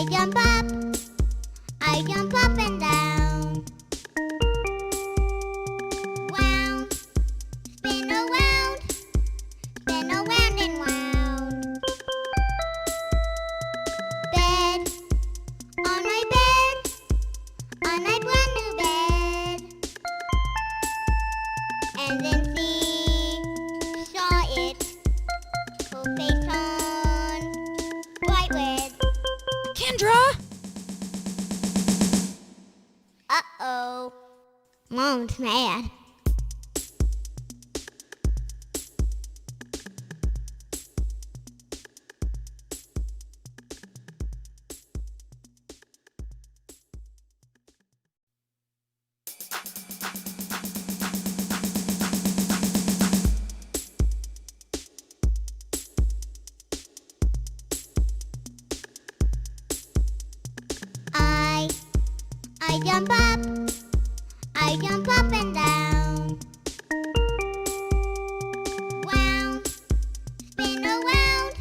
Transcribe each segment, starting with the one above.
jump up, I jump up and down. Wound, spin around and wound. Bed, on my brand new bed. And then saw it, full face on, white red. Kendra! Uh-oh, Mom's mad. I jump up and down. Wound, spin around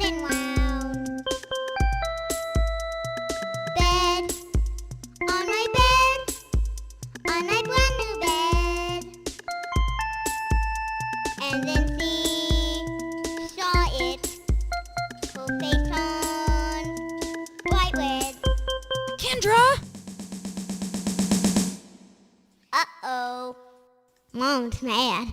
and wound. Bed, on my brand new bed. And then saw it, full face on, white red. Kendra! Uh-oh, Mom's mad.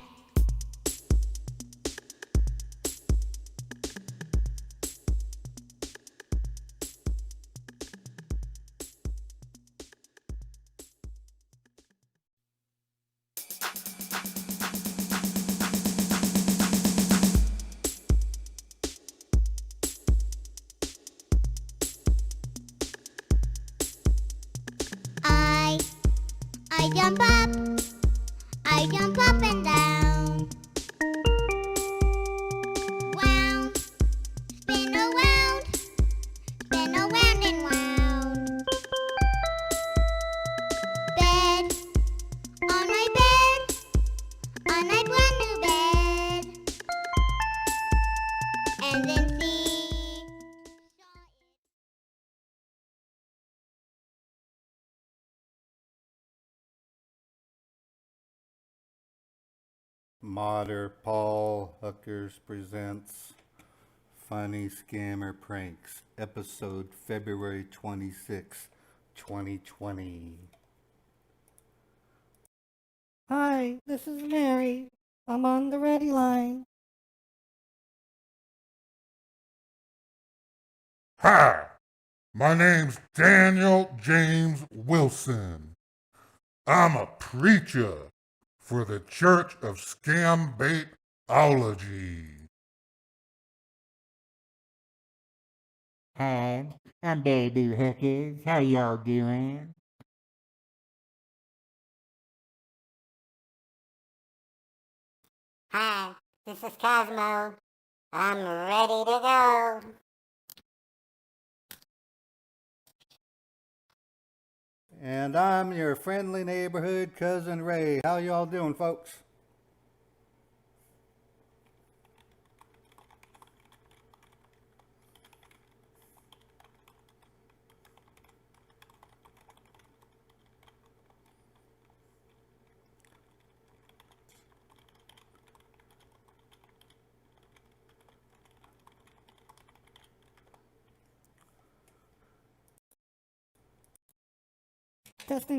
I jump up and down. Wound, spin around and wound. Bed, on my brand new bed. And then Modder Paul Huckers presents Funny Scammer Pranks, episode February 26, 2020. Hi, this is Mary. I'm on the ready line. Hi, my name's Daniel James Wilson. I'm a preacher for the Church of Scambaitology. Hi, I'm Baby Hookers. How y'all doing? Hi, this is Cosmo. I'm ready to go. And I'm your friendly neighborhood cousin Ray. How y'all doing, folks?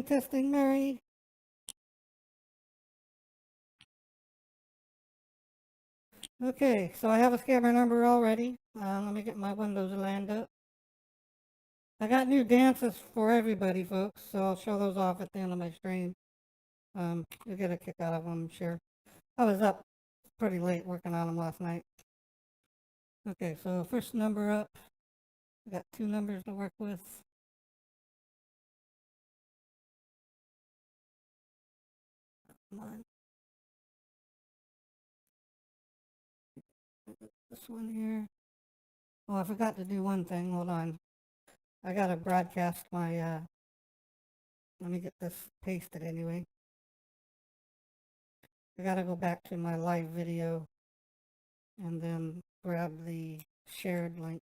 Testing, Mary. Okay, so I have a scammer number already. Let me get my windows lined up. I got new dances for everybody, folks, so I'll show those off at the end of my stream. You'll get a kick out of them, I'm sure. I was up pretty late working on them last night. Okay, so first number up. I got two numbers to work with. Come on. This one here. Oh, I forgot to do one thing. Hold on. I gotta broadcast my, let me get this pasted anyway. I gotta go back to my live video and then grab the shared link.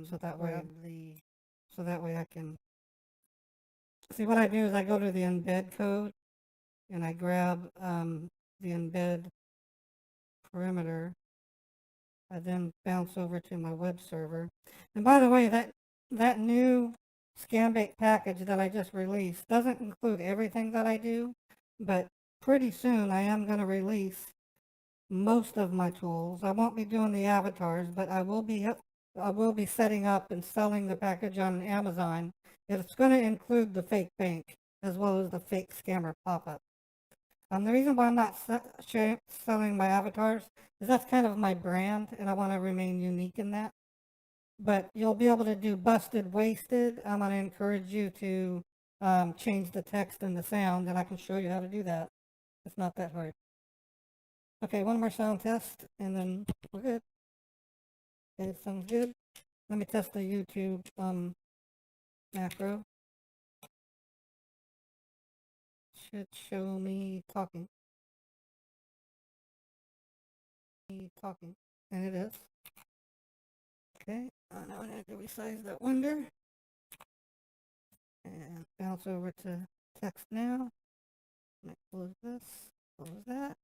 so that way I can see. What I do is I go to the embed code and I grab the embed perimeter. I then bounce over to my web server. And by the way, that new Scambait package that I just released doesn't include everything that I do, but pretty soon I am going to release most of my tools. I won't be doing the avatars, but I will be setting up and selling the package on Amazon. It's going to include the fake bank as well as the fake scammer pop-up. The reason why I'm not selling my avatars is that's kind of my brand, and I want to remain unique in that. But you'll be able to do busted, wasted. I'm going to encourage you to change the text and the sound, and I can show you how to do that. It's not that hard. Okay, one more sound test, and then we're good. Okay, sounds good. Let me test the YouTube macro. Should show me talking. And it is. Okay, now I need to resize that window. And bounce over to text now. Close this, close that.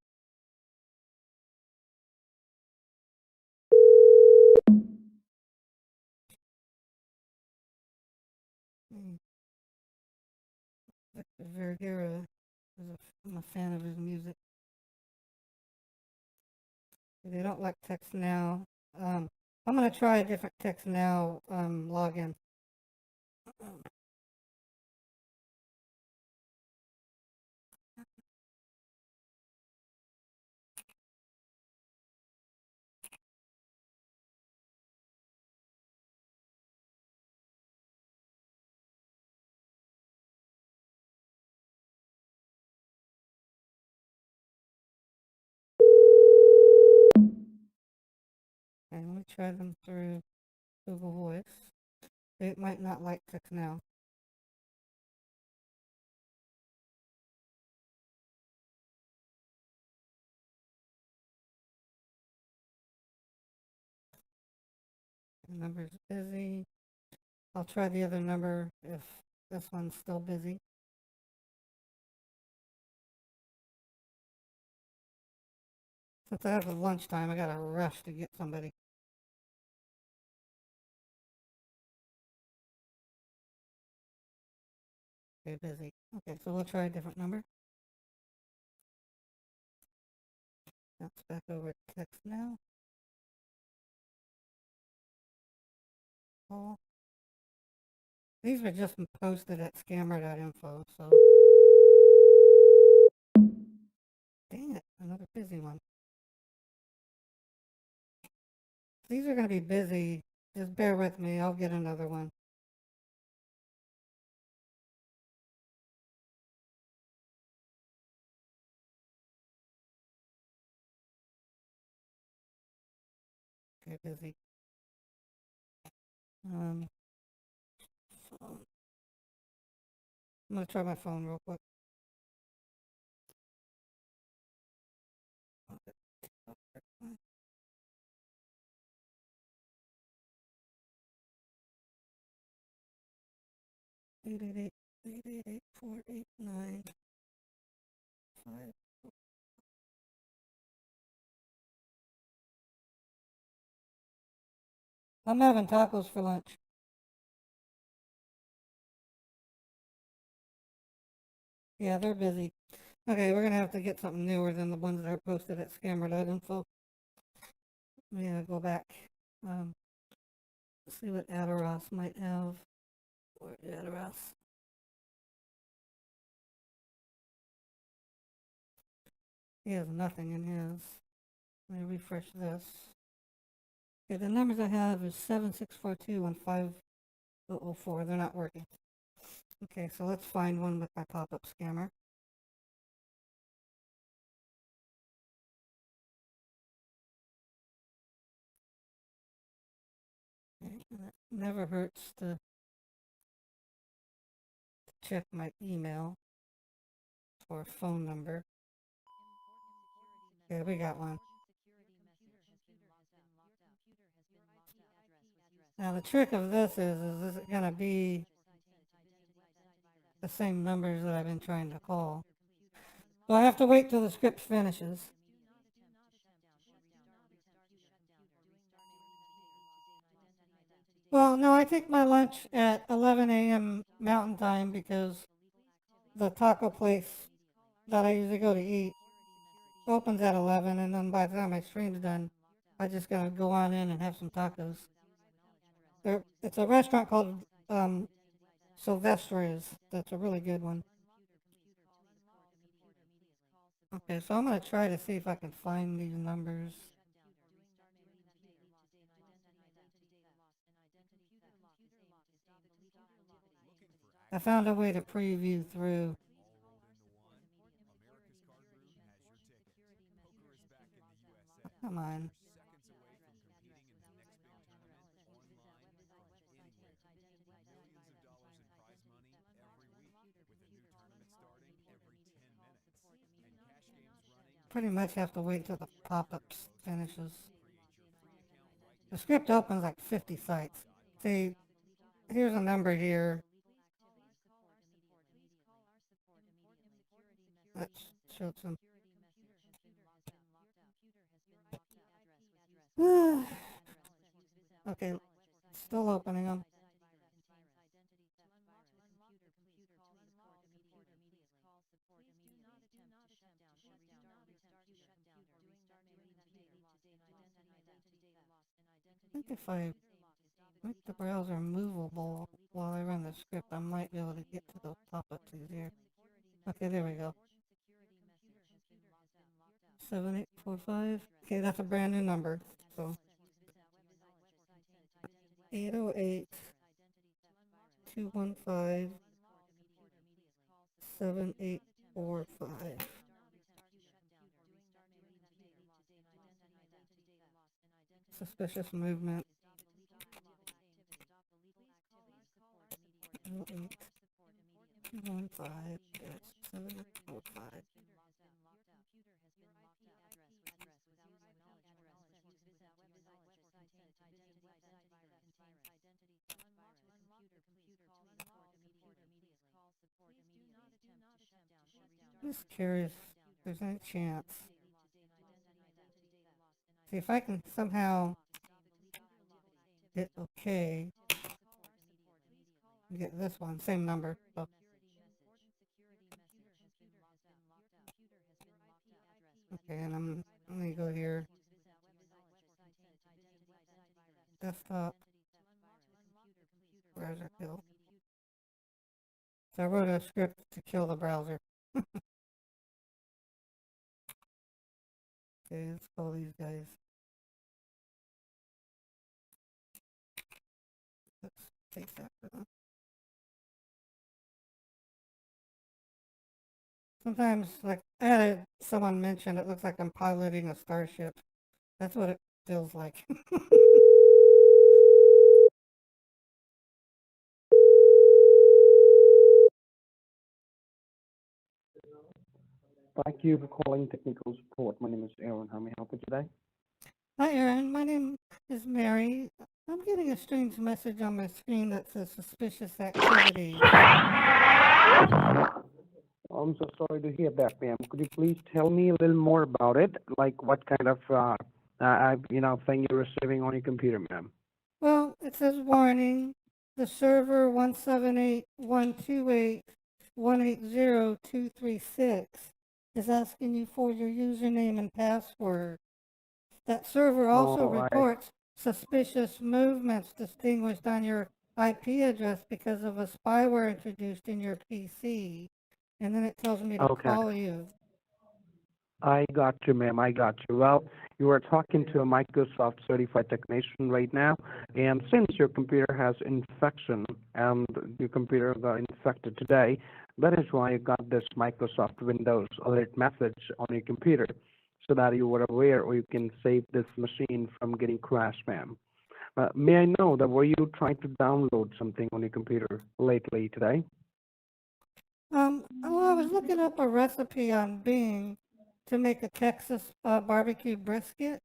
Victor Vergara, I'm a fan of his music. They don't like text now. I'm going to try a different text now login. Okay, let me try them through Google Voice. It might not like text now. The number's busy. I'll try the other number if this one's still busy. Since I have a lunchtime, I gotta rush to get somebody. Okay, busy. Okay, so we'll try a different number. That's back over to text now. Call. These were just posted at scammer.info, so. Dang it, another busy one. These are going to be busy. Just bear with me, I'll get another one. Okay, busy. Phone. I'm going to try my phone real quick. 888-489-5. I'm having tacos for lunch. Yeah, they're busy. Okay, we're gonna have to get something newer than the ones that are posted at scammer.info. Yeah, go back. See what Adaros might have. Where's Adaros? He has nothing in his. Let me refresh this. Okay, the numbers I have is 7642 and 5004. They're not working. Okay, so let's find one with my pop-up scammer. Okay, it never hurts to check my email for a phone number. Okay, we got one. Now the trick of this is it gonna be the same numbers that I've been trying to call? So I have to wait till the script finishes. Well, no, I take my lunch at 11 a.m. Mountain Time because the taco place that I usually go to eat opens at 11, and then by the time my stream's done, I just gotta go on in and have some tacos. It's a restaurant called Sylvester's. That's a really good one. Okay, so I'm gonna try to see if I can find these numbers. I found a way to preview through. Come on. Pretty much have to wait till the pop-ups finishes. The script opens like 50 sites. See, here's a number here. Let's show some. Okay, still opening them. I think if I make the browser movable while I run the script, I might be able to get to those pop-ups easier. Okay, there we go. 7845. Okay, that's a brand new number. So 808 215 7845. Suspicious movement. 808 215 7845. Just curious if there's any chance. See if I can somehow hit OK. Get this one, same number. So. Okay, and I'm gonna go here. Desktop. Browser kill. So I wrote a script to kill the browser. Okay, let's call these guys. Let's take that for them. Sometimes, like someone mentioned, it looks like I'm piloting a starship. That's what it feels like. Thank you for calling technical support. My name is Aaron. How may I help you today? Hi, Aaron. My name is Mary. I'm getting a strange message on my screen that says suspicious activity. I'm so sorry to hear that, ma'am. Could you please tell me a little more about it? Like what kind of thing you're receiving on your computer, ma'am? Well, it says warning. The server 178.128.180.236 is asking you for your username and password. That server also reports suspicious movements distinguished on your IP address because of a spyware introduced in your PC. And then it tells me to call you. I got you, ma'am. I got you. Well, you are talking to a Microsoft certified technician right now, and since your computer has infection and your computer got infected today, that is why you got this Microsoft Windows alert message on your computer, so that you were aware or you can save this machine from getting crashed, ma'am. May I know that were you trying to download something on your computer lately today? Well, I was looking up a recipe on Bing to make a Texas barbecue brisket,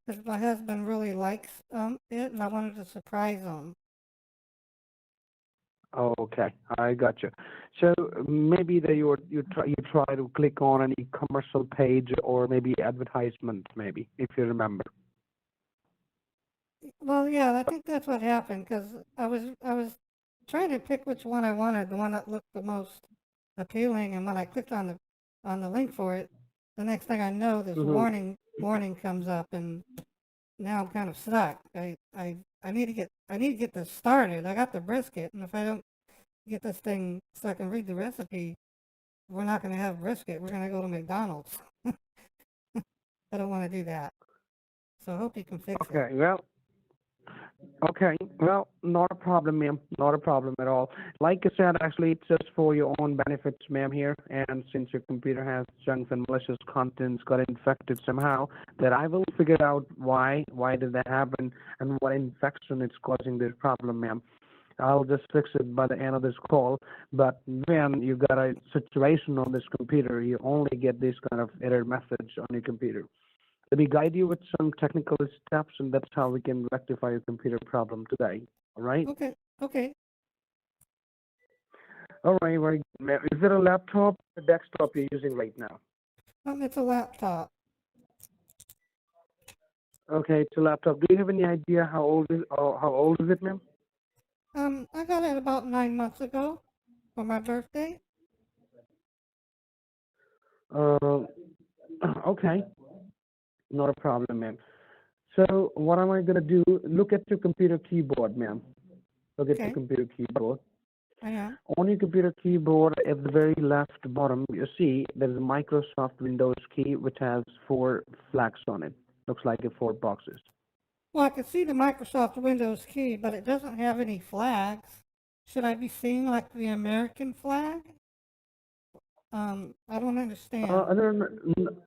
because my husband really likes it, and I wanted to surprise him. Okay, I got you. So maybe that you try to click on any commercial page or maybe advertisement, maybe if you remember. Well, yeah, I think that's what happened because I was trying to pick which one I wanted, the one that looked the most appealing, and when I clicked on the link for it, the next thing I know, this Mm-hmm. warning comes up, and now I'm kind of stuck. I need to get this started. I got the brisket, and if I don't get this thing so I can read the recipe, we're not going to have brisket. We're going to go to McDonald's. I don't want to do that. So I hope you can fix it. Okay, well, not a problem, ma'am. Not a problem at all. Like I said, actually, it's just for your own benefits, ma'am, here. And since your computer has junk and malicious contents got infected somehow, that I will figure out why did that happen, and what infection it's causing this problem, ma'am. I'll just fix it by the end of this call. But when you got a situation on this computer, you only get this kind of error message on your computer. Let me guide you with some technical steps, and that's how we can rectify your computer problem today. All right? Okay, okay. All right, very good, ma'am. Is it a laptop or a desktop you're using right now? It's a laptop. Okay, it's a laptop. Do you have any idea how old is it, ma'am? I got it about 9 months ago for my birthday. Uh, okay, not a problem, ma'am. So what am I gonna do? Look at your computer keyboard, ma'am. Look at your Okay, computer keyboard. I am. On your computer keyboard, at the very left bottom, you see there's a Microsoft Windows key which has 4 flags on it. Looks like 4 boxes. Well, I can see the Microsoft Windows key, but it doesn't have any flags. Should I be seeing like the American flag? I don't understand.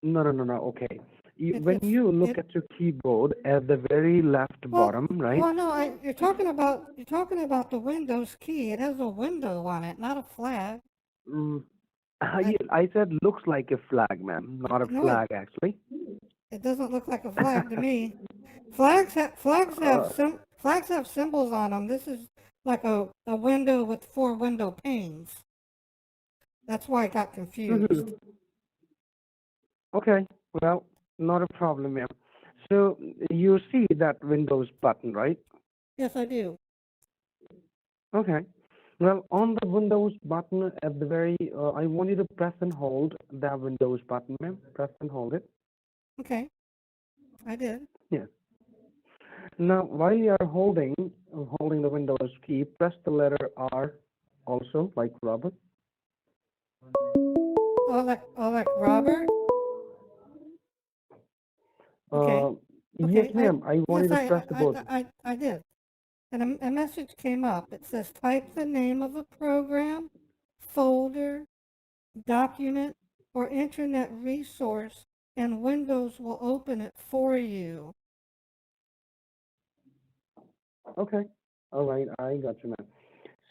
No. Okay. It, When it's you look it. at your keyboard at the very left Well, bottom, right? well, no. You're talking about the Windows key. It has a window on it, not a flag. Mm, I I said looks like a flag, ma'am, not a no, flag actually. it doesn't look like a flag to me. Uh, Flags have symbols on them. This is like a window with 4 window panes. That's why I got confused. mhm. Okay, well, not a problem, ma'am. So you see that Windows button, right? Yes, I do. Okay. Well, on the Windows button at the very, I want you to press and hold that Windows button, ma'am. Press and hold it. Okay, I did. Yes. Now, while you are holding the Windows key, press the letter R, also like Robert. Oh, like Robert. Okay, Uh, yes, okay. ma'am. I want Yes, you to press the button. I did. And a message came up. It says type the name of a program, folder, document, or internet resource, and Windows will open it for you. Okay. All right. I got you, ma'am.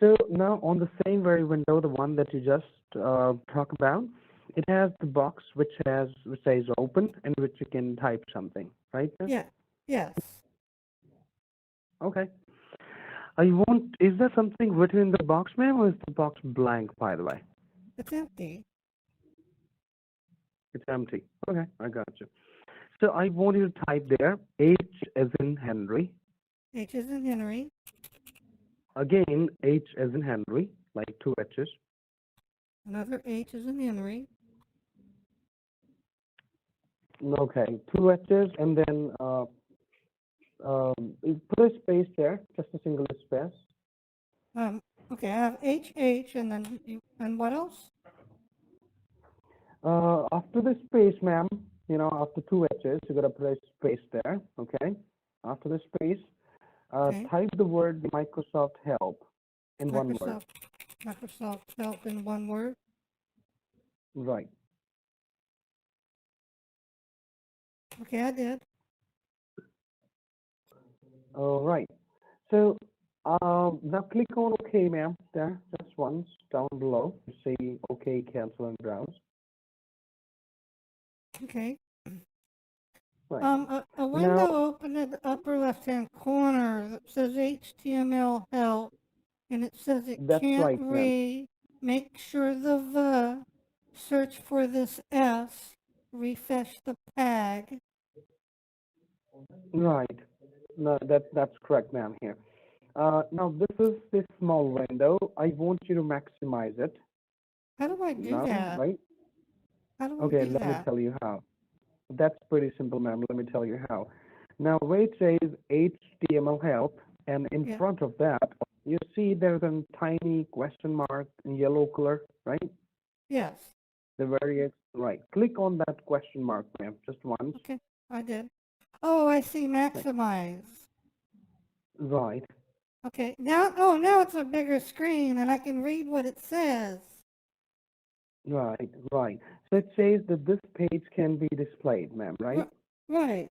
So now on the same very window, the one that you just talked about, it has the box which says open and which you can type something, right? Ma'am? Yeah. Yes. Okay. Is there something written in the box, ma'am, or is the box blank, by the way? It's empty. It's empty. Okay, I got you. So I want you to type there H as in Henry. H is in Henry. Again, H as in Henry, like 2 H's. Another H is in Henry. Okay, 2 H's, and then put a space there, just a single space. Okay, I have H, and then and what else? After the space, ma'am, after 2 H's, you gotta put a space there, okay? After the space, Okay. type the word Microsoft Help in one word. Microsoft Help in one word. Right. Okay, I did. All right. So now click on OK, ma'am. There, just once down below. You see OK, cancel and browse. Okay. Right. A window opened in the upper left-hand corner that says HTML help, and it says it That's can't right, ma'am. read. Make sure the search for this S, refresh the PAG. Right. No, that's correct, ma'am. Here. Now this is the small window. I want you to maximize it. How do I do Now, that? right? How do I Okay, do let me that? tell you how. That's pretty simple, ma'am. Let me tell you how. Now, where it says HTML help, and in Yeah. front of that, you see there's a tiny question mark in yellow color, right? Yes. The very right. Click on that question mark, ma'am, just once. Okay, I did. Oh, I see maximize. Right, Okay, now it's a bigger screen and I can read what it says. right, right. So it says that this page can be displayed, ma'am, right? Right.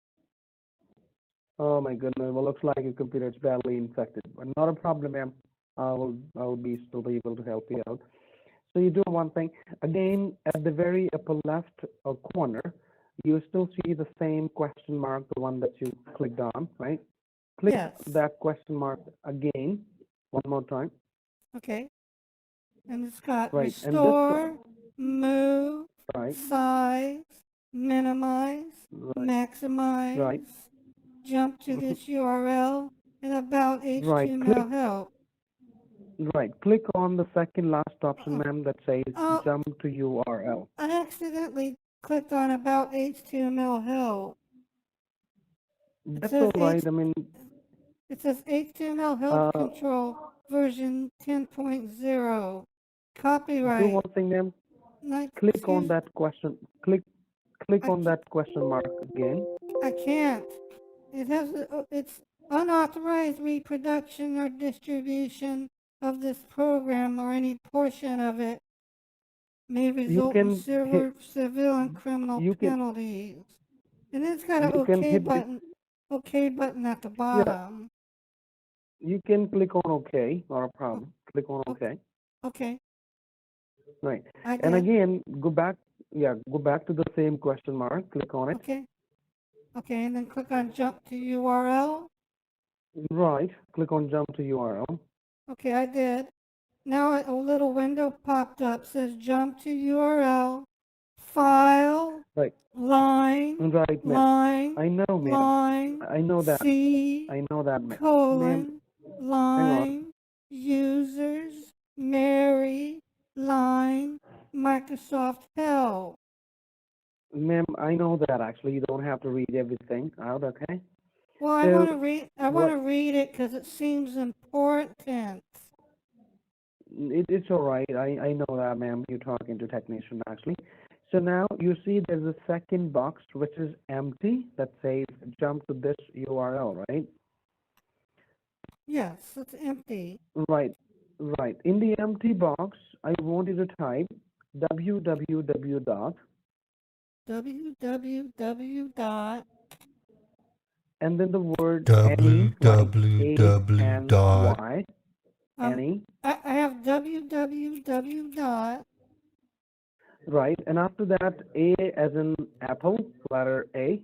Oh my goodness. Well, looks like your computer is badly infected, but not a problem, ma'am. I will still be able to help you out. So you do one thing again at the very upper left corner. You still see the same question mark, the one that you clicked on, right? Click Yes. that question mark again, one more time. Okay. And it's got Right, and this restore, move, right, size, minimize, right, maximize, right, jump to this URL, and about right. Click HTML help. right. Click on the second last option, Uh, ma'am, that says oh, jump to URL. I accidentally clicked on about HTML help. It That's says all right. I mean, HTML help uh, control version 10.0. do Copyright. one thing, ma'am. Like, Click on excuse, that question. Click I, on ca- that question mark again. I can't. It's unauthorized reproduction or distribution of this program or any portion of it may You result in can hit. civil and criminal You can penalties. And it's got an you can hit this. OK button at the Yeah, bottom. you can click on OK. Not a O- problem. Click on o- OK. Okay, Right. I And did. again, go back. Yeah, go back to the same question mark. Click on it. Okay, okay, and then click on jump to URL. Right. Click on jump to URL. Okay, I did. Now a little window popped up, says jump to URL, file, Right. line, Right, ma'am. line, I know, ma'am. line, I know that. C, I know that, ma'am. Ma'am, colon, hang on. line, users, Mary, line, Microsoft help. Ma'am, I know that actually. You don't have to read everything out, okay? Well, I So want to read. I want what? to read it because it seems important. It's all right. I know that, ma'am. You're talking to technician actually. So now you see there's a second box which is empty that says jump to this URL, right? Yes, it's empty. Right, right. In the empty box, I want you to type www dot www dot. and then the word any, like www dot ANY, Um, any, I have www dot. right? And after that, A as in apple, letter A,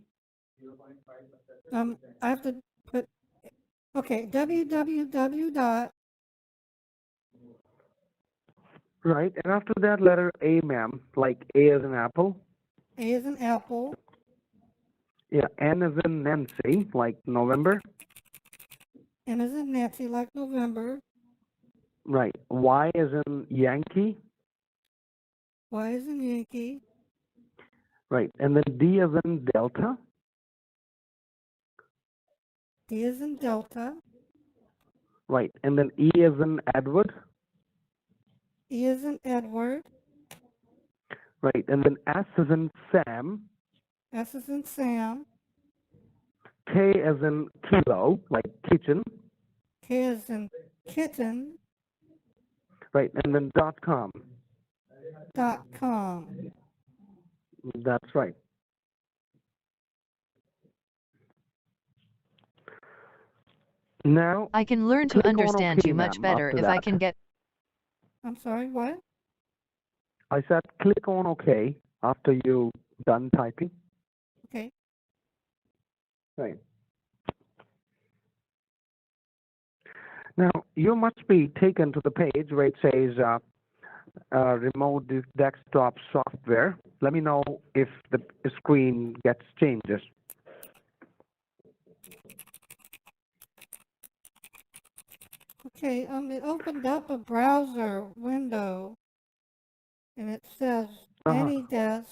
I have to put. Okay, www dot. right? And after that, letter A, ma'am, like A as in apple. A is an apple. Yeah, N as in Nancy, like November. N is in Nancy, like November. Right. Y as in Yankee. Y is in Yankee. Right. And then D as in Delta. D is in Delta. Right. And then E as in Edward. E is in Edward. Right. And then S as in Sam. S is in Sam. K as in Kilo, like kitchen. K is in kitten. Right. And then .com. .com. That's right. Now, I can learn to click on understand OK, you much ma'am, better after if I that. can get. I'm sorry, what? I said click on OK after you done typing. Okay. Right. Now, you must be taken to the page where it says remote desktop software. Let me know if the screen gets changes. Okay, it opened up a browser window, and it says Anydesk,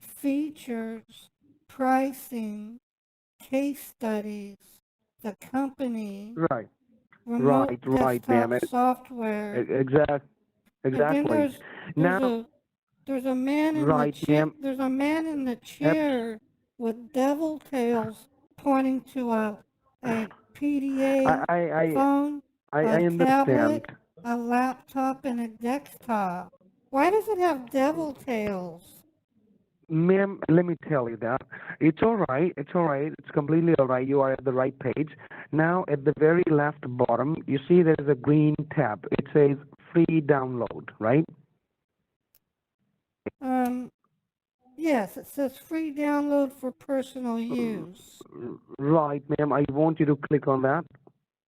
features, pricing, case studies, the company, Right, remote right, ma'am. desktop software, and then Exactly. Now, there's a man in the right, ma'am. there's a man in the Abs- chair with devil tails pointing to a PDA I phone, a I understand. tablet, a laptop, and a desktop. Why does it have devil tails? Ma'am, let me tell you that. It's all right. It's all right. It's completely all right. You are at the right page. Now, at the very left bottom, you see there is a green tab. It says free download, right? Yes, it says free download for personal use. Right, ma'am. I want you to click on that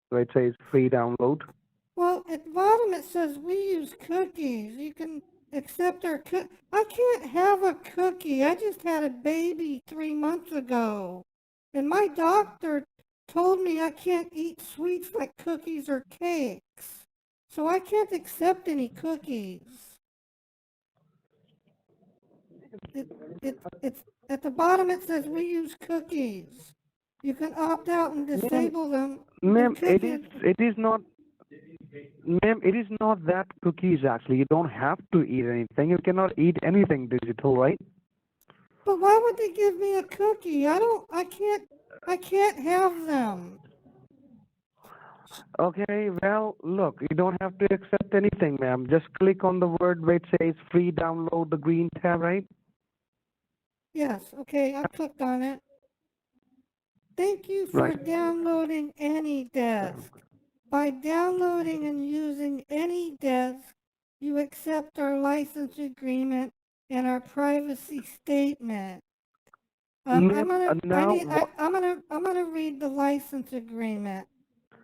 where it says free download. Well, at the bottom it says we use cookies. You can accept our I can't have a cookie. I just had a baby 3 months ago. And my doctor told me I can't eat sweets like cookies or cakes. So I can't accept any cookies. It's at the bottom it says we use cookies. You can opt out and disable them. Ma'am, it is not. Ma'am, it is not that cookies actually. You don't have to eat anything. You cannot eat anything digital, right? But why would they give me a cookie? I can't have them. Okay, well, look, you don't have to accept anything, ma'am. Just click on the word where it says free download, the green tab, right? Yes, okay, I clicked on it. Thank you for Right. downloading Anydesk. By downloading and using Anydesk, you accept our license agreement and our privacy statement. I'm gonna read the license agreement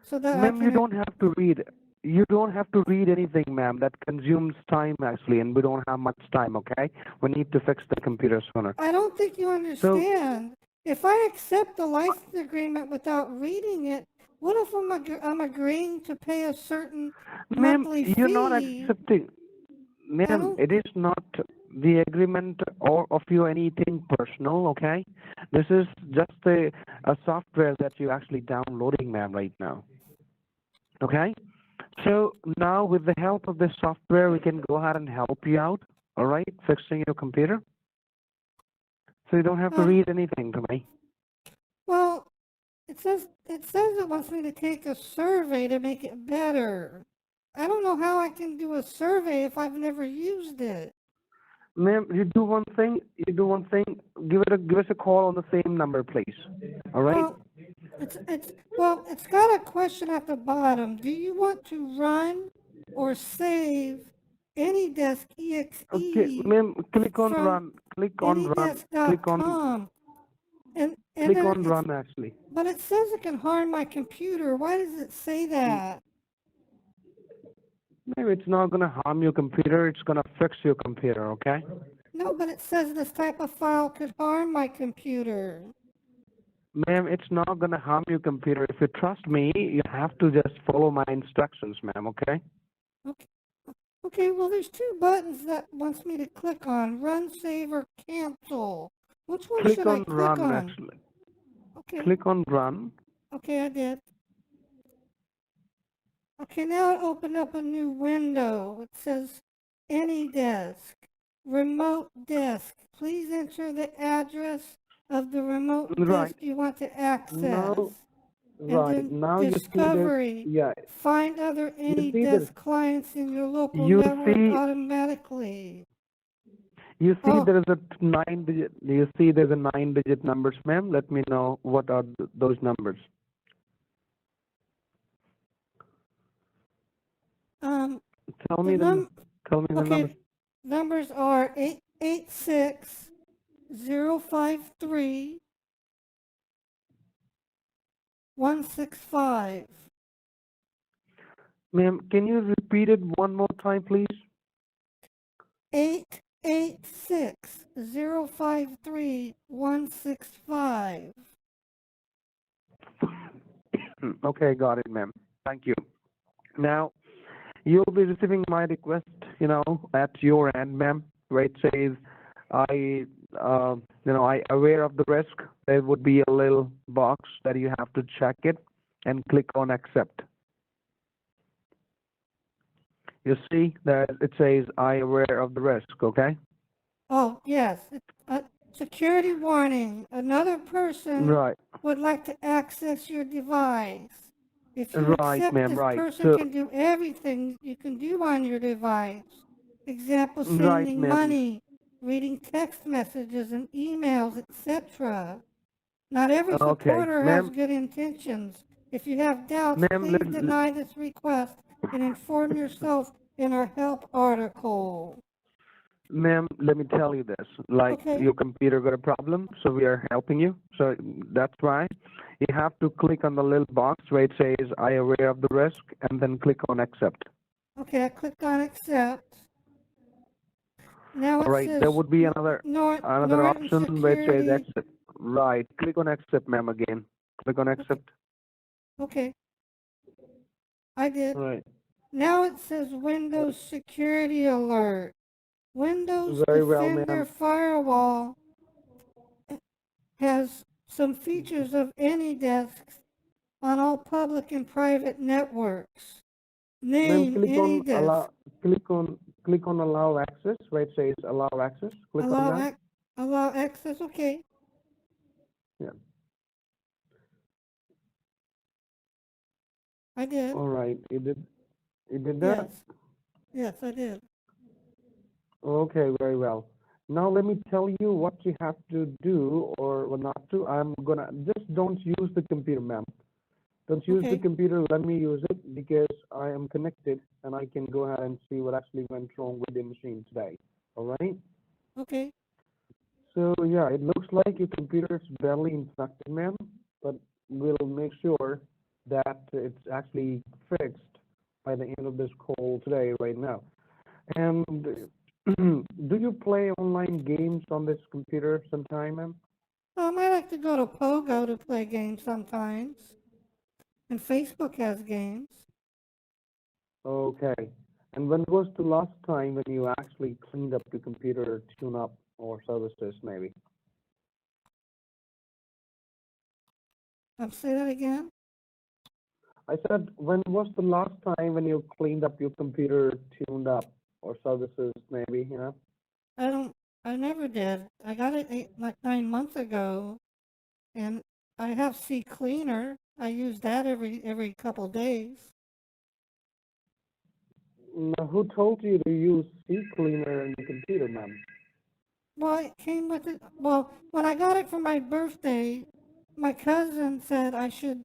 so that I Ma'am, you can. don't have to read. You don't have to read anything, ma'am. That consumes time actually, and we don't have much time. Okay, we need to fix the computer sooner. I don't think you understand. If I accept the license agreement without reading it, what if I'm agreeing to pay a certain Ma'am, monthly you're not fee? accepting. Ma'am, it is not the agreement or of you anything personal, okay? This is just a software that you're actually downloading, ma'am, right now. Okay? So now with the help of this software, we can go ahead and help you out, all right? Fixing your computer. So you don't have to read anything to me. Well, it says it wants me to take a survey to make it better. I don't know how I can do a survey if I've never used it. Ma'am, you do one thing. Give us a call on the same number, please. All right? Well, it's got a question at the bottom. Do you want to run or save Anydesk exe Okay, ma'am, click on from run. Click on run. Click on anydesk.com? And click on run actually. But it says it can harm my computer. Why does it say that? Maybe it's not going to harm your computer. It's going to fix your computer, okay? No, but it says this type of file could harm my computer. Ma'am, it's not going to harm your computer. If you trust me, you have to just follow my instructions, ma'am, okay? Okay, well, there's two buttons that wants me to click on, run, save, or cancel. Which one should I click run, on? actually. Okay. Click on run. Okay, I did. Okay, now it opened up a new window. It says Anydesk, remote desk. Please enter the address of the remote desk you want to access. Now discovery. You see this, Find other Anydesk clients in your local You network see- automatically. You see there is a 9-digit, you see there's a 9-digit numbers, ma'am. Let me know what are those numbers. Tell me the numbers. Numbers are 886-053 165. Ma'am, can you repeat it one more time, please? 886-053-165. Okay, got it, ma'am. Thank you. Now, you'll be receiving my request, at your end, ma'am, where it says, I aware of the risk. There would be a little box that you have to check it and click on accept. You see that it says, I aware of the risk, okay? Oh, yes. Security warning. Another person Right, would like to access your device. If you right, accept ma'am, this right. person So, can do everything you can do on your device. Example, right, sending ma'am. money, reading text messages and emails, etc. Not every Okay, supporter has ma'am, good intentions. If you have doubts, ma'am, please deny this request and inform yourself in our help article. ma'am, let me tell you this. Like, Okay, your computer got a problem, so we are helping you. So that's why you have to click on the little box where it says, I aware of the risk, and then click on accept. okay, I clicked on accept. Now All it right, there says would be another Norton option where it says Security. accept. Right, click on accept, ma'am, again. Click on Okay, accept. okay, I did. Right, Now it says Windows Security Alert. Windows very well, Defender ma'am. Firewall has some features of Anydesk on all public and private networks. Ma'am, Name Anydesk. click on allow access where it says allow access. Click on that. Allow access. Okay, Yeah. I did. All right, you did that? Yes, yes, I did. Okay, very well. Now let me tell you what you have to do or not to. I'm gonna just don't use the computer, ma'am. Don't use the Okay, computer. Let me use it because I am connected and I can go ahead and see what actually went wrong with the machine today. All right. okay, So yeah, it looks like your computer is badly infected, ma'am. But we'll make sure that it's actually fixed by the end of this call today, right now. And do you play online games on this computer sometime, ma'am? I like to go to Pogo to play games sometimes, and Facebook has games. Okay. And when was the last time when you actually cleaned up your computer, tune up or services maybe? Say that again. I said, when was the last time when you cleaned up your computer, tuned up or services maybe, I don't. I never did. I got it like 9 months ago, and I have C Cleaner. I use that every couple days. Now, who told you to use cleaner in the computer, ma'am? Well, it came with it. Well, when I got it for my birthday, my cousin said I should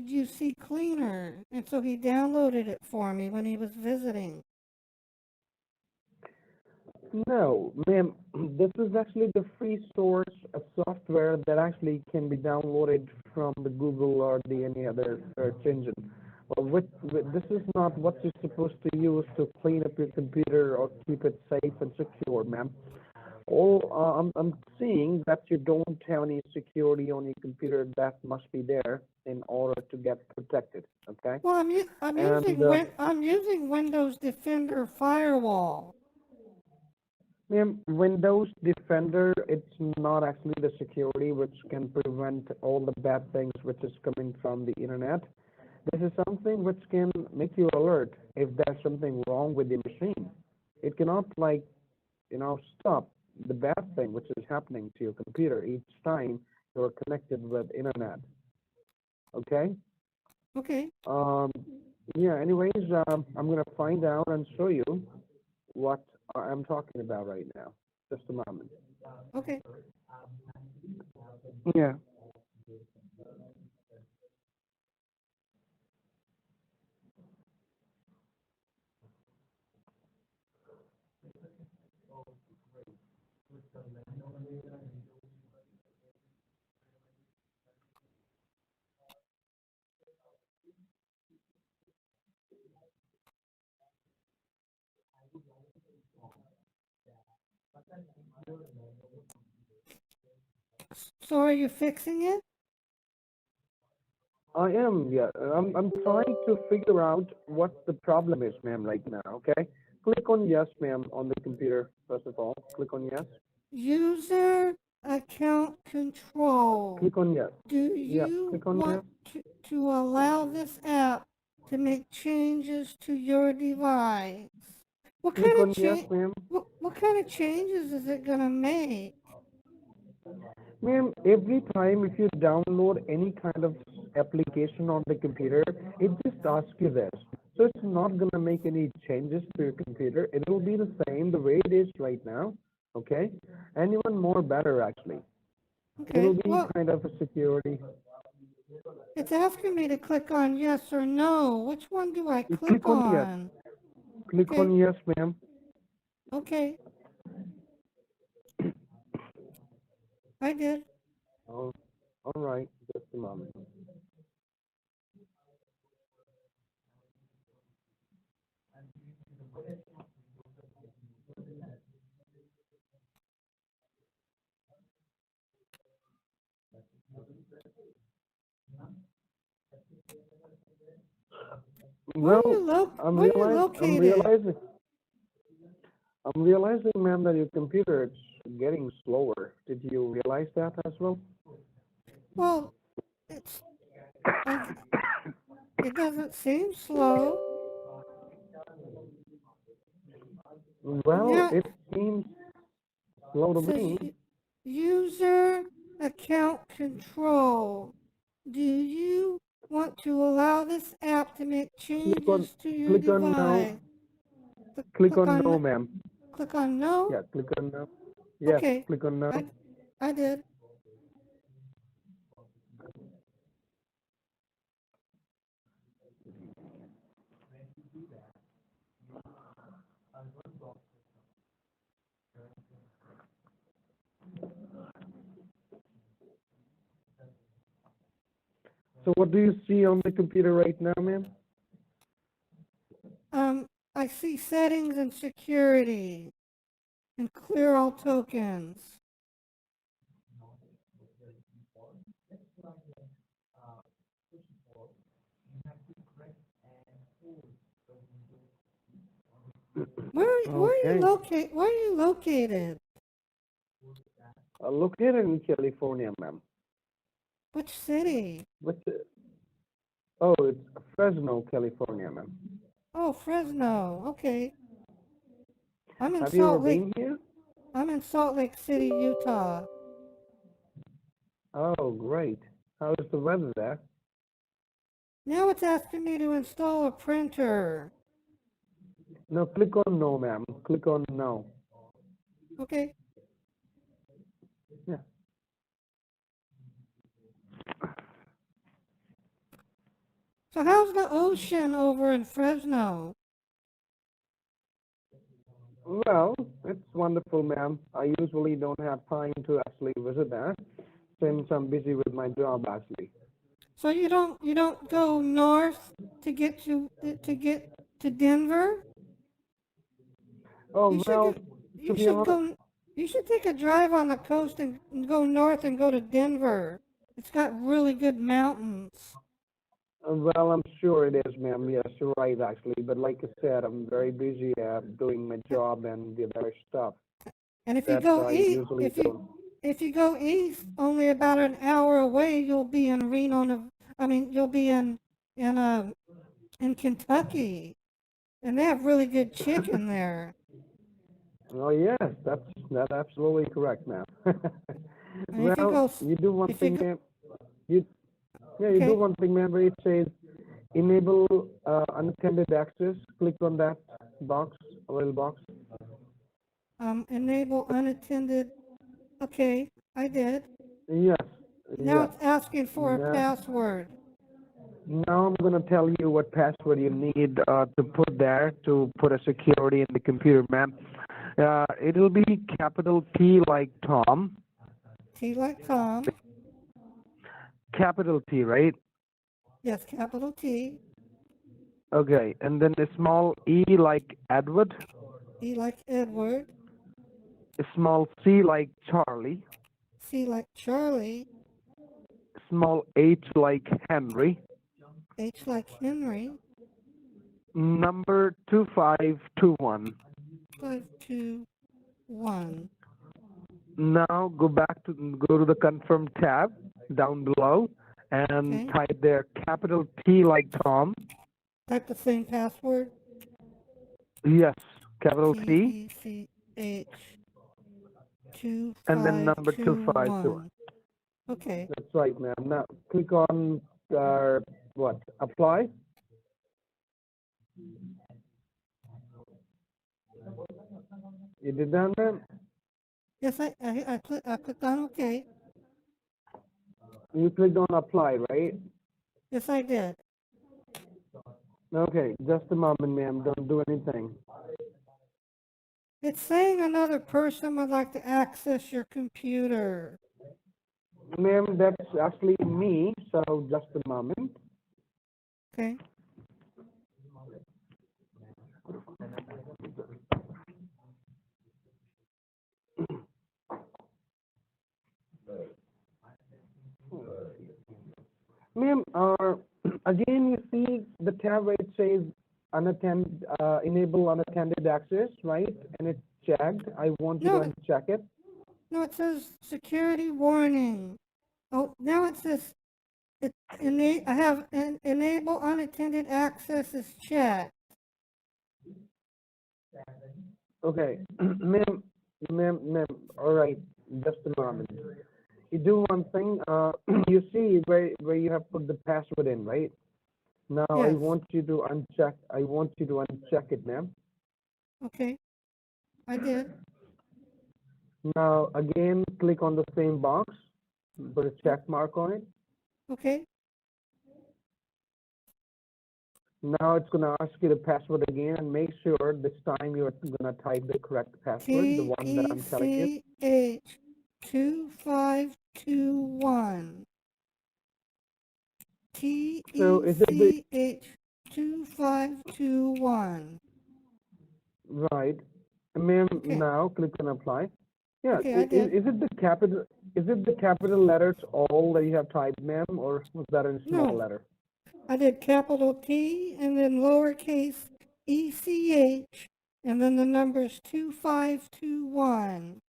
use C Cleaner, and so he downloaded it for me when he was visiting. No, ma'am, this is actually the free source of software that actually can be downloaded from the Google or the any other search engine. This is not what you're supposed to use to clean up your computer or keep it safe and secure, ma'am. I'm seeing that you don't have any security on your computer that must be there in order to get protected. Okay, Well, and I'm using Windows Defender Firewall. ma'am, Windows Defender, it's not actually the security which can prevent all the bad things which is coming from the internet. This is something which can make you alert if there's something wrong with the machine. It cannot stop the bad thing which is happening to your computer each time you're connected with internet. Okay? Okay. Um, yeah, anyways, I'm gonna find out and show you what I'm talking about right now. Just a moment. Okay. Yeah. So are you fixing it? I am, yeah. I'm trying to figure out what the problem is, ma'am, right now, okay? Click on yes, ma'am, on the computer, first of all. Click on yes. User account control. Click on yes. Do Yeah, you click on yes. want to allow this app to make changes to your device? What Click kind on of yes, change? ma'am. What kind of changes is it gonna make? Ma'am, every time if you download any kind of application on the computer, it just asks you this. So it's not going to make any changes to your computer. It will be the same the way it is right now, okay? And even more better, actually. It will Okay. be Well, kind of a security. it's asking me to click on yes or no. Which one do I You click click on yes. on? Click Okay. on yes, ma'am. Okay. I did. Oh, all right. Just a moment. Where are Well, where are you located? I'm realizing, ma'am, that your computer is getting slower. Did you realize that as well? Well, it's I, it doesn't seem slow. Well, Yeah, it seems slow it to says me. user account control. Do you want to allow this app to make Click on, changes to your click on no. device? Click Click on on no, ma'am. click on no. Yeah, click on no. Yes, Okay, click on no. I did. So what do you see on the computer right now, ma'am? I see settings and security and clear all tokens. Okay. Where are you located? Located in California, ma'am. Which city? What's it? Oh, it's Fresno, California, ma'am. Oh, Fresno. Okay. I'm in Have you ever Salt Lake. been here? I'm in Salt Lake City, Utah. Oh, great. How is the weather there? Now it's asking me to install a printer. No, click on no, ma'am. Click on no. Okay. Yeah. So how's the ocean over in Fresno? Well, it's wonderful, ma'am. I usually don't have time to actually visit there since I'm busy with my job, actually. So you don't go north to get to Denver? Oh, You should well, go, to you be should honest, go you should take a drive on the coast and go north and go to Denver. It's got really good mountains. well, I'm sure it is, ma'am. Yes, you're right, actually. But like I said, I'm very busy doing my job and the other stuff And if you that go I east, usually don't. if you go east, only about an hour away, you'll be in Reno. I mean, you'll be in in Kentucky, and they have really good chicken there. Oh, yes, that's absolutely correct, ma'am. And if you Well, go, you do one if you thing, go, ma'am. You you do okay, one thing, ma'am. Where it says enable unattended access. Click on that box, a little box. enable unattended. Okay, I did. Yes, Now yes. it's asking for a Now, password. now I'm gonna tell you what password you need to put there to put a security in the computer, ma'am. It'll be capital T like Tom, T like Tom. capital T, right? Yes, capital T. Okay, and then a small E like Edward, E like Edward. small C like Charlie, C like Charlie, small H like Henry, H like Henry, number 2521. 521. Now go to the confirm tab down below and Okay. type there capital T like Tom. Type the same password. Yes, capital T, TECH and then number 252. 2521. Okay. That's right, ma'am. Now click on what? Apply. You did that, ma'am? Yes, I clicked on OK. You clicked on apply, right? Yes, I did. Okay, just a moment, ma'am. Don't do anything. It's saying another person would like to access your computer. Ma'am, that's actually me, so just a moment. Okay. Ma'am, again, you see the tab where it says enable unattended access, right? And it's checked. I want you to uncheck it. No, it says security warning. Oh, now it says I have enable unattended access is checked. Okay, ma'am, all right, just a moment. You do one thing, you see where you have put the password in, right? Now I Yes. want you to uncheck it, ma'am. Okay. I did. Now again, click on the same box, put a check mark on it. Okay. Now it's going to ask you the password again, and make sure this time you're going to type the correct password, the one that I'm telling you. TECH 2521. So is it the TECH 2521. right, ma'am? Okay. Now click on apply. Yeah, Okay, I did. is it the capital? Is it the capital letters all that you have typed, ma'am, or was that in small No. letter? I did capital T and then lowercase ECH and then the numbers 2521.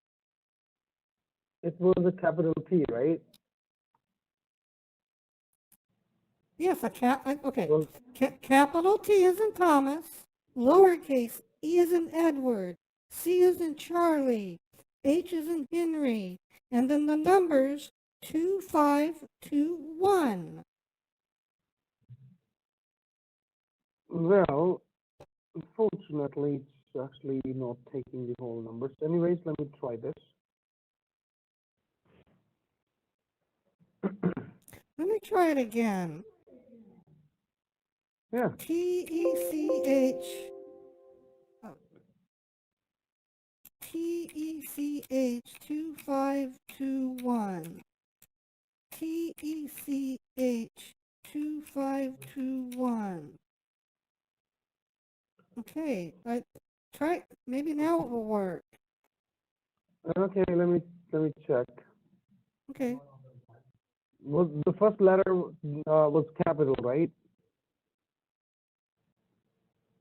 It was a capital T, right? Yes, okay. Well, Capital T is in Thomas, lowercase E is in Edward, C is in Charlie, H is in Henry, and then the numbers 2521. well, unfortunately, it's actually not taking the whole numbers. Anyways, let me try this. Let me try it again. Yeah. TECH. TECH 2521. TECH 2521. Okay, try. Maybe now it will work. Okay, let me check. Okay. Was the first letter was capital, right?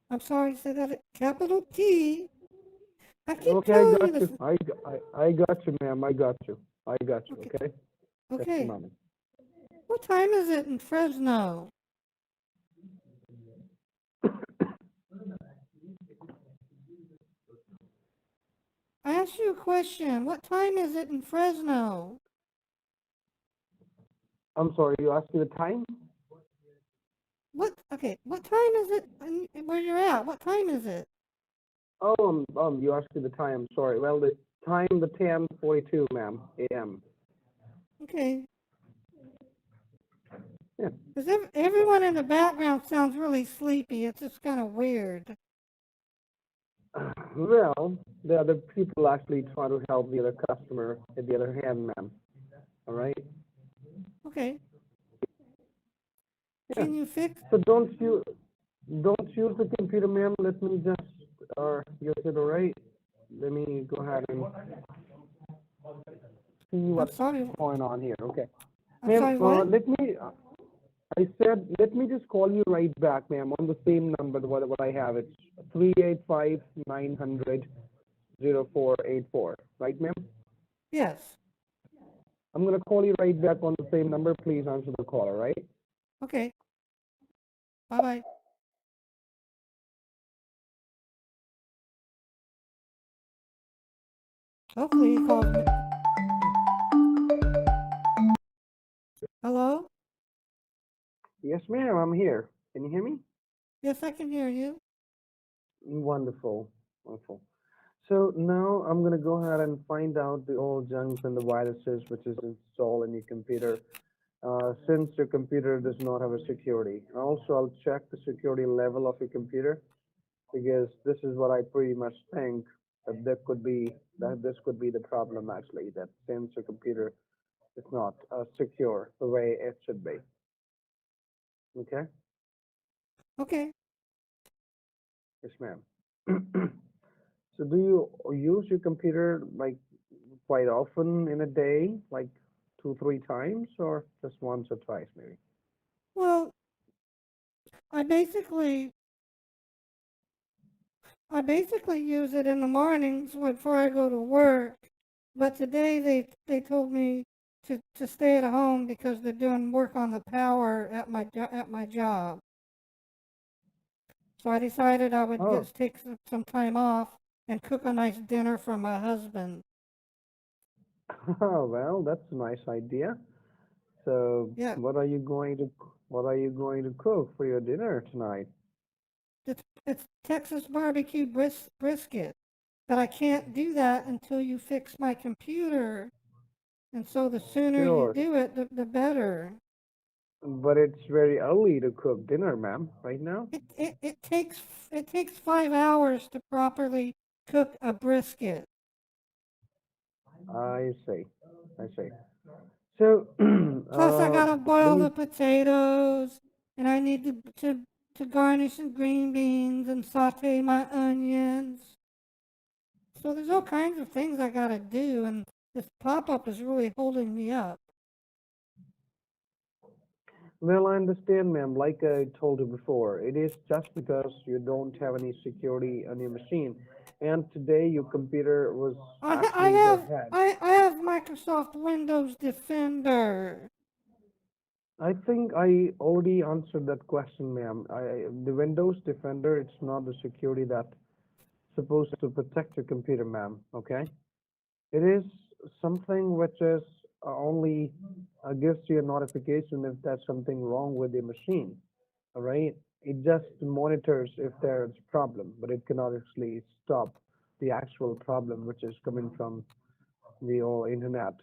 I'm sorry. Say that. Capital T. I keep Okay, I telling got you this. you. I got you, ma'am. I got you. Okay. Just a Okay. moment. What time is it in Fresno? I asked you a question. What time is it in Fresno? I'm sorry, you asked me the time? Okay, what time is it where you're at? What time is it? Oh, you asked me the time. Sorry. Well, the time, the 10:42, ma'am, a.m. Okay. Yeah. Because everyone in the background sounds really sleepy. It's just kind of weird. Well, the other people actually try to help the other customer at the other hand, ma'am. All right? Okay. Yeah. Can you fix? So don't use the computer, ma'am. Let me just use it, all right? let me go ahead and see I'm what's sorry. going on here. Okay. I'm Ma'am, sorry, what? I said, let me just call you right back, ma'am, on the same number, what I have. It's 385-900-0484. Right, ma'am? Yes. I'm going to call you right back on the same number. Please answer the call, all right? Okay. Bye-bye. Hopefully he calls me. Hello? Yes, ma'am, I'm here. Can you hear me? Yes, I can hear you. Wonderful, wonderful. So now I'm going to go ahead and find out the old junks and the viruses which is installed in your computer. Since your computer does not have a security. Also, I'll check the security level of your computer because this is what I pretty much think that this could be the problem actually, that since your computer is not secure the way it should be. Okay? Okay. Yes, ma'am. So do you use your computer like quite often in a day, like 2, 3 times, or just once or twice maybe? Well, I basically use it in the mornings before I go to work. But today they told me to stay at home because they're doing work on the power at my job. So I decided I would Oh, just take some time off and cook a nice dinner for my husband. well, that's a nice idea. So, Yeah, what are you going to cook for your dinner tonight? it's Texas barbecue brisket. But I can't do that until you fix my computer. And so the sooner you Sure, do it, the better. but it's very early to cook dinner, ma'am, right now. It takes 5 hours to properly cook a brisket. I see, I see. So, Plus, I gotta let boil me. the potatoes, and I need to garnish some green beans and saute my onions. So there's all kinds of things I gotta do, and this pop-up is really holding me up. Well, I understand, ma'am. Like I told you before, it is just because you don't have any security on your machine, and today your computer was actually the head. I have Microsoft Windows Defender. I think I already answered that question, ma'am. The Windows Defender, it's not the security that's supposed to protect your computer, ma'am. Okay? It is something which is only gives you a notification if there's something wrong with your machine. All right? It just monitors if there's a problem, but it cannot actually stop the actual problem which is coming from the whole internet,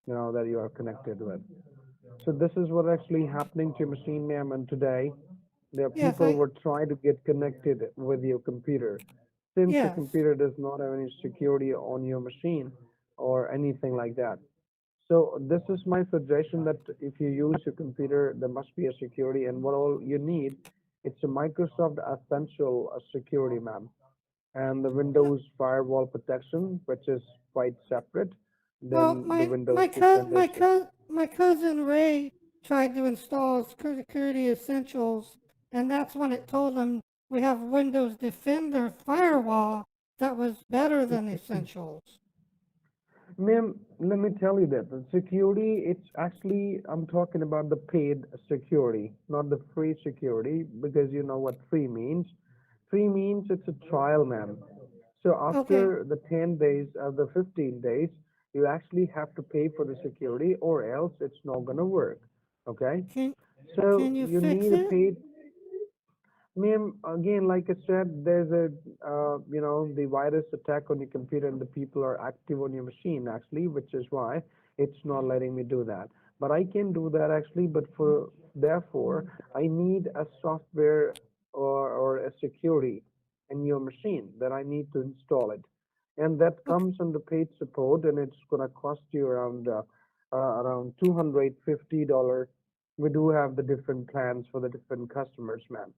that you are connected with. So this is what actually happening to your machine, ma'am, and today there are Yes, people who are trying to get connected with your computer. Since your yes. computer does not have any security on your machine or anything like that. So this is my suggestion that if you use your computer, there must be a security, and what all you need, it's a Microsoft Essential security, ma'am, and the Windows firewall protection, which is quite separate Well, than the Windows Defender. my cousin Ray tried to install Security Essentials, and that's when it told him we have Windows Defender Firewall that was better than Essentials. Ma'am, let me tell you that the security, it's actually, I'm talking about the paid security, not the free security, because you know what free means. Free means it's a trial, ma'am. So Okay, after the 10 days of the 15 days, you actually have to pay for the security or else it's not going to work. Okay? can So can you you fix need a it? paid. Ma'am, again, like I said, there's the virus attack on your computer and the people are active on your machine actually, which is why it's not letting me do that. But I can do that actually, but therefore, I need a software or a security in your machine that I need to install it. And that Okay, comes under paid support and it's gonna cost you around $250. We do have the different plans for the different customers, ma'am.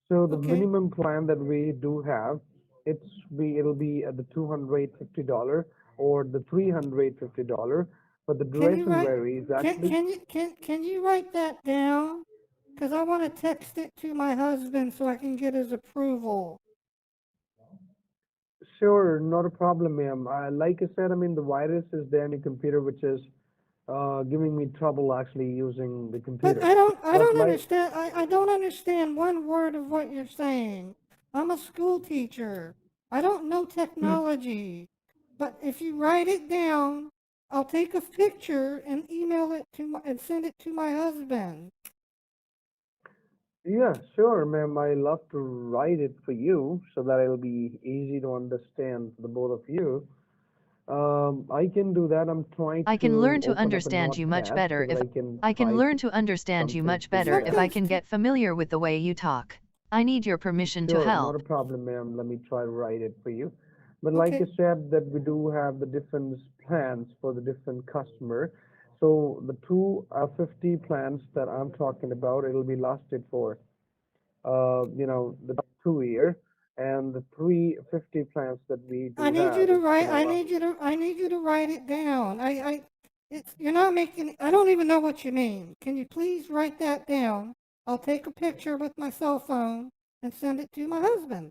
So the okay, minimum plan that we do have, it'll be at the $250 or the $350, but the Can you duration write, varies actually. can you write that down? Because I want to text it to my husband so I can get his approval. Sure, not a problem, ma'am. Like I said, I mean the virus is there in your computer, which is giving me trouble actually using the But computer. I But don't like, understand, I don't understand one word of what you're saying. I'm a school teacher. I don't know technology. But if you write it down, I'll take a picture and email it to and send it to my husband. yeah, sure, ma'am. I love to write it for you so that it'll be easy to understand for the both of you. I can do that. I'm trying I can to learn to open up a understand you much notepad so better that if I can I can type learn to understand you something much for you better if I down. can get familiar with the way you talk. I need your permission to Sure, not help. a problem, ma'am. Let me try to write it for you. But like I Okay, said, that we do have the different plans for the different customer. So the 250 plans that I'm talking about, it'll be lasted for, the 2 year, and the 350 plans that we I do need you have, to it's write, gonna last. I need you to write it down. You're not making, I don't even know what you mean. Can you please write that down? I'll take a picture with my cell phone and send it to my husband.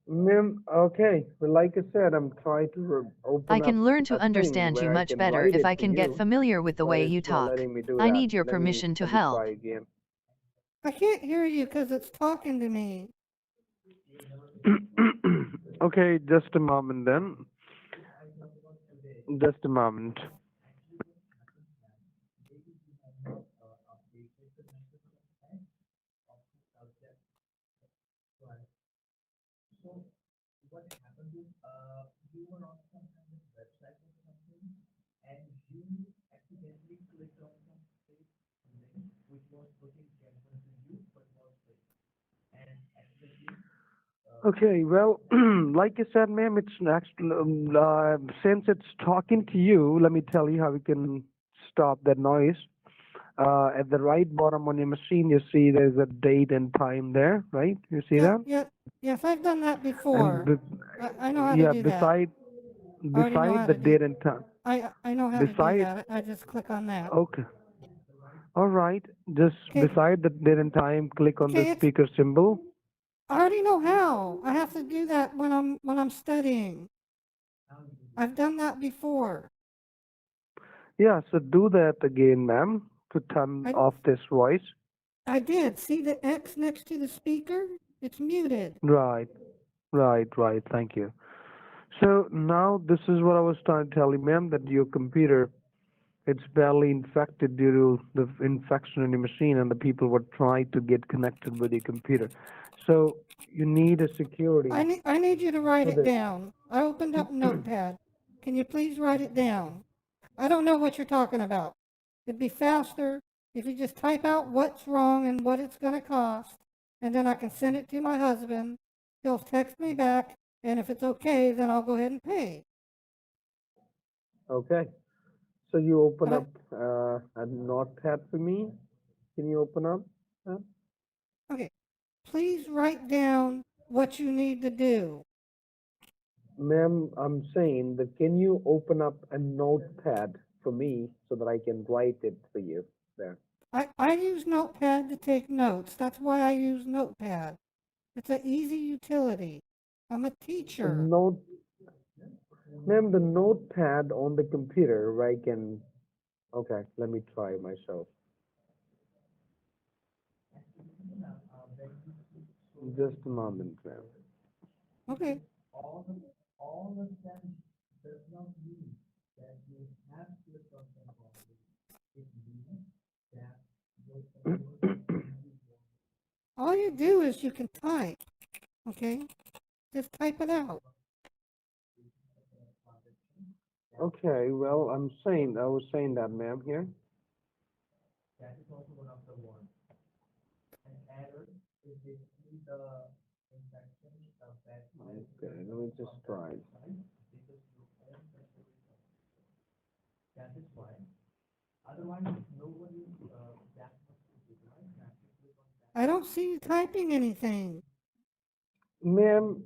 Ma'am, okay. Well, like I said, I'm trying to I open up can learn to a thing understand you where I much can better write if it I for can get you, familiar with the but way it's you not talk. letting me do I that. need your Let me permission to let me help. try again. I can't hear you because it's talking to me. Okay, just a moment then. Just a moment. Okay, well, like I said, ma'am, it's actually since it's talking to you, let me tell you how we can stop that noise. At the right bottom on your machine, you see there's a date and time there, right? You see Yep, that? yep, yes, I've done that And before. I know how to yeah, do that. I already know beside how the to do, date and time, I know how to do beside that. I just click on that. okay, all right. Just Okay, beside the date and time, click on the okay, speaker symbol. I already know how. I have to do that when I'm studying. I've done that before. Yeah, so do that again, ma'am, to turn I off this voice. I did. See the X next to the speaker? It's muted. Right, right. Thank you. So now this is what I was trying to tell you, ma'am, that your computer it's badly infected due to the infection in your machine, and the people were trying to get connected with your computer. So you need a security I need you to write for it this. down. I opened up Notepad. Can you please write it down? I don't know what you're talking about. It'd be faster if you just type out what's wrong and what it's going to cost, and then I can send it to my husband. He'll text me back, and if it's okay, then I'll go ahead and pay. Okay. So you open But up a notepad for me. Can you open up? that? okay, please write down what you need to do. Ma'am, I'm saying that can you open up a notepad for me so that I can write it for you there? I use Notepad to take notes. That's why I use Notepad. It's an easy utility. I'm a A teacher. note, ma'am, the notepad on the computer where I can. Okay, let me try myself. Just a moment, ma'am. Okay. All you do is you can type. Okay. Just type it out. Okay, well, I was saying that, ma'am, here. Okay, let me just try. I don't see you typing anything. Ma'am,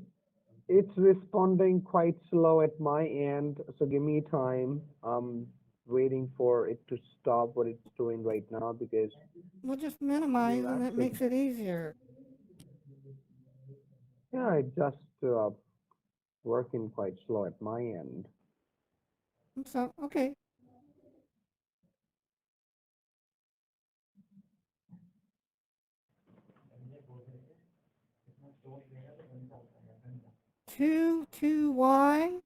it's responding quite slow at my end, so give me time. I'm waiting for it to stop what it's doing right now because We'll just minimize you're and it actually, makes it easier. yeah, it just working quite slow at my end. So, okay. Two Y.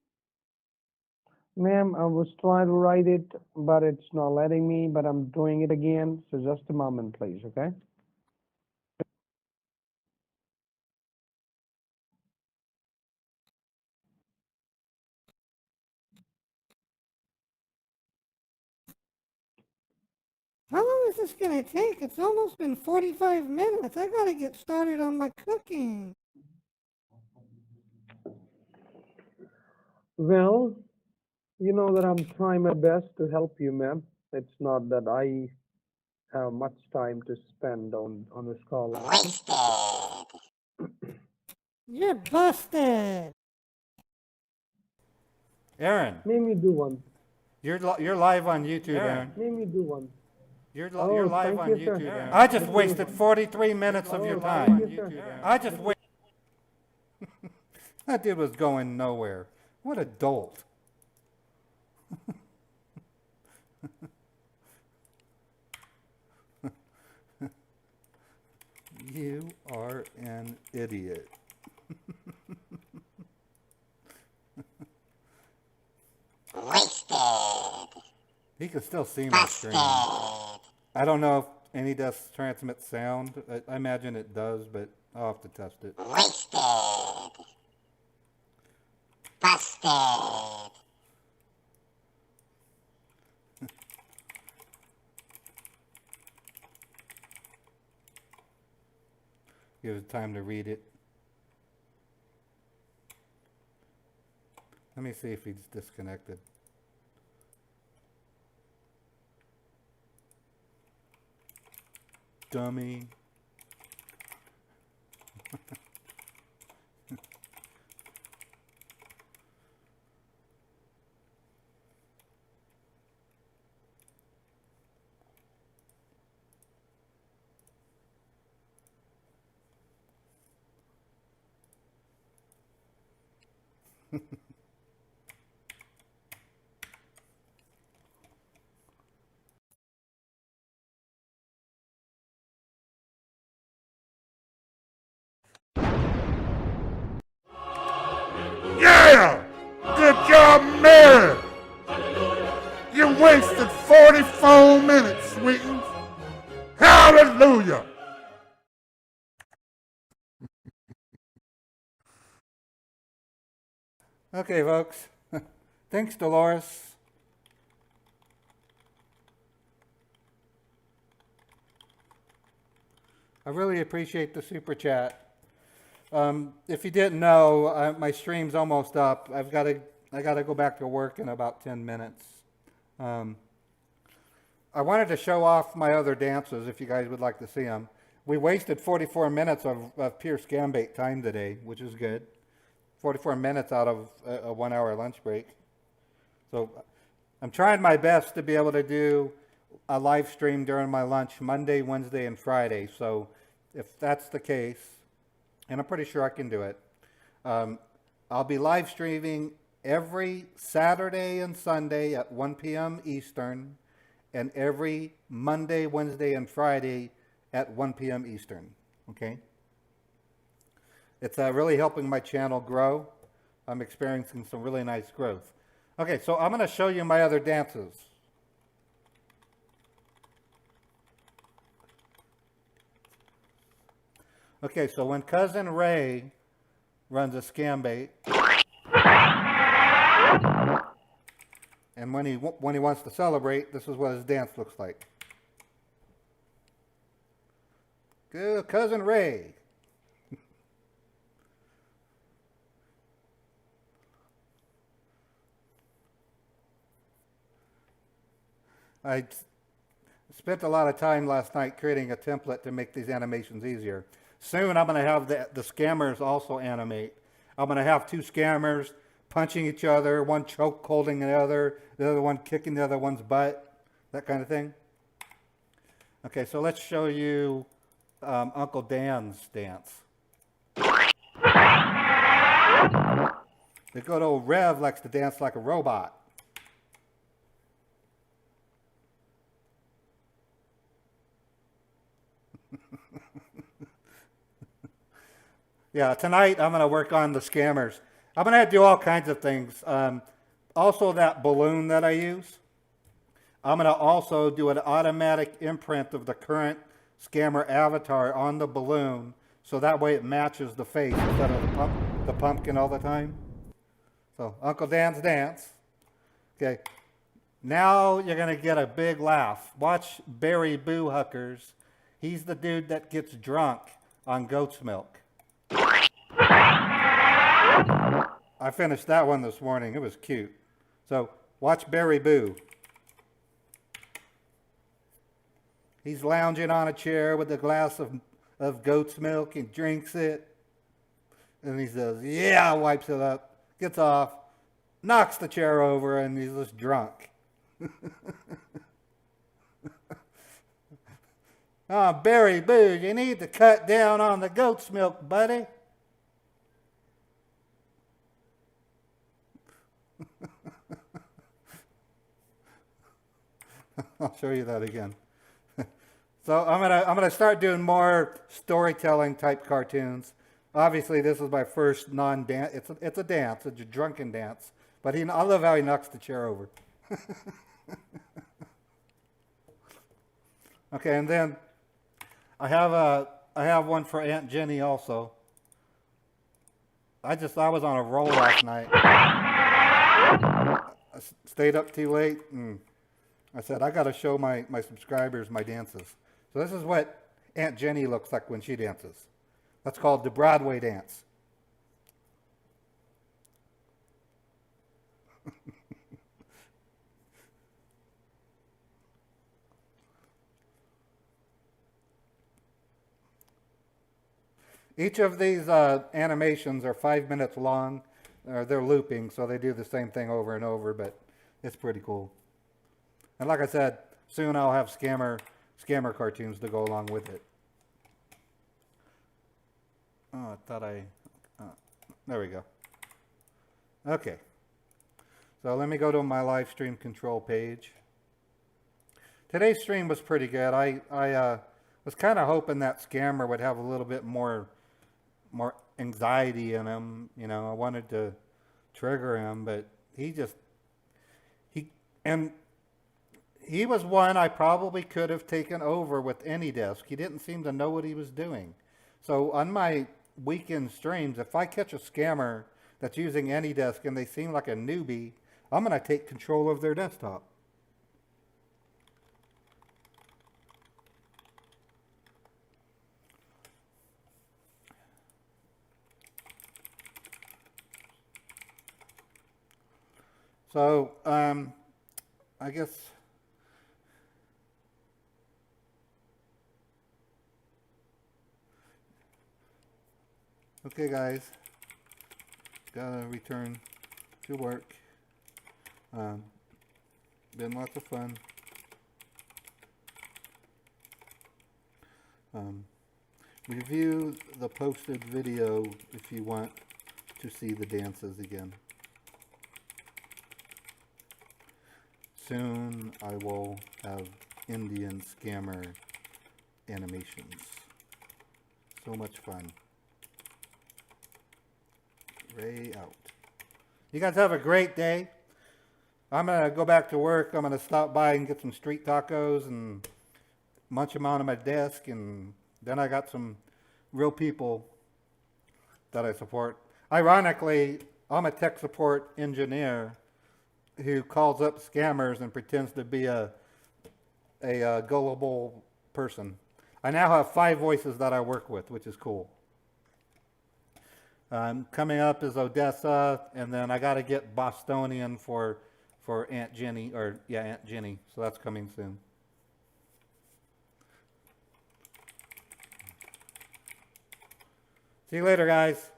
Ma'am, I was trying to write it, but it's not letting me, but I'm doing it again. So just a moment, please, okay? How long is this gonna take? It's almost been 45 minutes. I gotta get started on my cooking. Well, you know that I'm trying my best to help you, ma'am. It's not that I have much time to spend on this call. You're busted. Aaron, Name me do one. you're live on YouTube, Aaron. Name me do one. You're Oh, live thank on you, sir. YouTube, Aaron. I just Thank you. wasted 43 minutes of your Oh, time. thank you, sir. I just wa- That dude was going nowhere. What a dolt. You are an idiot. He can still see my screen. I don't know if Anydesk transmits sound. I imagine it does, but I'll have to test it. Give it time to read it. Let me see if he's disconnected. Dummy. Yeah! Good job, Mary! You wasted 44 minutes, sweetings. Hallelujah! Okay, folks. Thanks, Dolores. I really appreciate the super chat. If you didn't know, my stream's almost up. I gotta go back to work in about 10 minutes. I wanted to show off my other dances if you guys would like to see them. We wasted 44 minutes of pure scambait time today, which is good. 44 minutes out of a 1 hour lunch break. So I'm trying my best to be able to do a live stream during my lunch Monday, Wednesday, and Friday. So if that's the case, and I'm pretty sure I can do it, I'll be live streaming every Saturday and Sunday at 1 p.m. Eastern, and every Monday, Wednesday, and Friday at 1 p.m. Eastern, okay? It's really helping my channel grow. I'm experiencing some really nice growth. Okay, so I'm going to show you my other dances. Okay, so when Cousin Ray runs a scam bait, and when he wants to celebrate, this is what his dance looks like. Good, Cousin Ray. I spent a lot of time last night creating a template to make these animations easier. Soon I'm going to have the scammers also animate. I'm going to have two scammers punching each other, one choke holding the other one kicking the other one's butt, that kind of thing. Okay, so let's show you Uncle Dan's dance. The good old Rev likes to dance like a robot. Yeah, tonight I'm going to work on the scammers. I'm going to do all kinds of things. Also that balloon that I use, I'm going to also do an automatic imprint of the current scammer avatar on the balloon, so that way it matches the face instead of the pumpkin all the time. So Uncle Dan's dance. Okay, now you're going to get a big laugh. Watch Barry Boo Huckers. He's the dude that gets drunk on goat's milk. I finished that one this morning. It was cute. So watch Barry Boo. He's lounging on a chair with a glass of goat's milk and drinks it. And he says, yeah, wipes it up, gets off, knocks the chair over, and he's just drunk. Oh, Barry Boo, you need to cut down on the goat's milk, buddy. I'll show you that again. So I'm gonna start doing more storytelling type cartoons. Obviously, this is my first non-dance. It's a dance. It's a drunken dance. But I love how he knocks the chair over. Okay, and then I have one for Aunt Jenny also. I was on a roll last night. I stayed up too late, and I said, I got to show my subscribers my dances. So this is what Aunt Jenny looks like when she dances. That's called the Broadway dance. Each of these animations are 5 minutes long. They're looping, so they do the same thing over and over, but it's pretty cool. And like I said, soon I'll have scammer cartoons to go along with it. Oh, I thought there we go. Okay. So let me go to my live stream control page. Today's stream was pretty good. I was kind of hoping that scammer would have a little bit more anxiety in him. You know, I wanted to trigger him, but he was one I probably could have taken over with Anydesk. He didn't seem to know what he was doing. So on my weekend streams, if I catch a scammer that's using Anydesk and they seem like a newbie, I'm going to take control of their desktop. So, I guess okay, guys, gotta return to work. Been lots of fun. Review the posted video if you want to see the dances again. Soon I will have Indian scammer animations. So much fun. Ray out. You guys have a great day. I'm going to go back to work. I'm going to stop by and get some street tacos and munch them out on my desk. And then I got some real people that I support. Ironically, I'm a tech support engineer who calls up scammers and pretends to be a gullible person. I now have 5 voices that I work with, which is cool. Coming up is Odessa, and then I got to get Bostonian for Aunt Jenny, Aunt Jenny. So that's coming soon. See you later, guys.